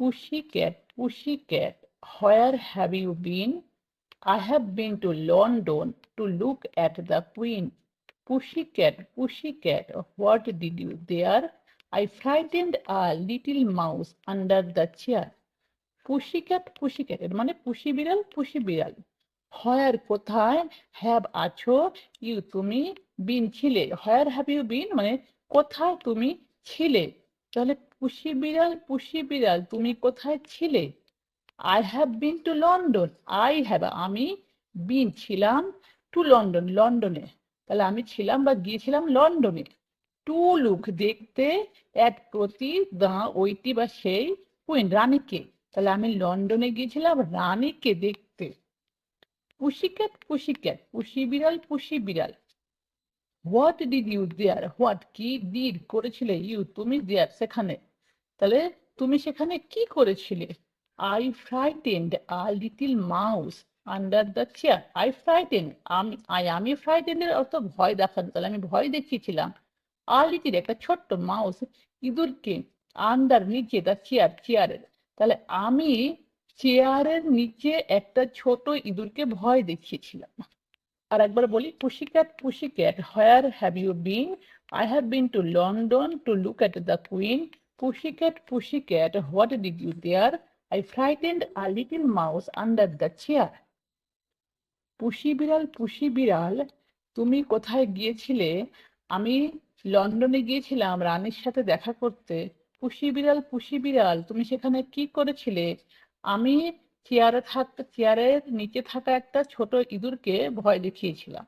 পুসি cat, where have you been? I have been to London to look at the Queen. Pussy cat, what did you there? I frightened a little mouse under the chair. Pussy cat এর মানে পুষি বিড়াল। হয়ার কোথায়, have আছো, you তুমি, বিন ছিলে। হয়ার হ্যাভ ইউ বিন মানে কোথায় তুমি ছিলে। তাহলে পুষি বিড়াল তুমি কোথায় ছিলে? I have been to London, আমি বিন ছিলাম, টু লন্ডন লন্ডনে। তাহলে আমি ছিলাম বা গিয়েছিলাম লন্ডনে। টু লুক দেখতে, অ্যাট প্রতি, দা ওইটি বা সেই, কুইন রানীকে। তাহলে আমি লন্ডনে গিয়েছিলাম রানীকে দেখতে। পুসি ক্যাট পুষি বিড়াল। What did you there, what কি, ডিড করেছিলে, ইউ তুমি, দেয়ার সেখানে। তাহলে তুমি সেখানে কি করেছিলে? I frightened a little mouse under the chair. আমি ফ্রাইটেন্ড এর অর্থ ভয় দেখানো। তাহলে আমি ভয় দেখিয়েছিলাম আ লিটিল একটা ছোট্ট মাউস, ইঁদুরকে, আন্ডার নিচে, দ্য চেয়ারের। তাহলে আমি চেয়ারের নিচে একটা ছোট ইঁদুরকে ভয় দেখিয়েছিলাম। আর একবার বলি, pussy cat, where have you been? I have been to London to look at the queen. Pussy cat, what did you there? I frightened a little mouse under the chair. পুষি বিড়াল তুমি কোথায় গিয়েছিলে? আমি লন্ডনে গিয়েছিলাম রানীর সাথে দেখা করতে। পুষি বিড়াল তুমি সেখানে কি করেছিলে? আমি চেয়ারের নিচে থাকা একটা ছোট ইঁদুরকে ভয় দেখিয়েছিলাম।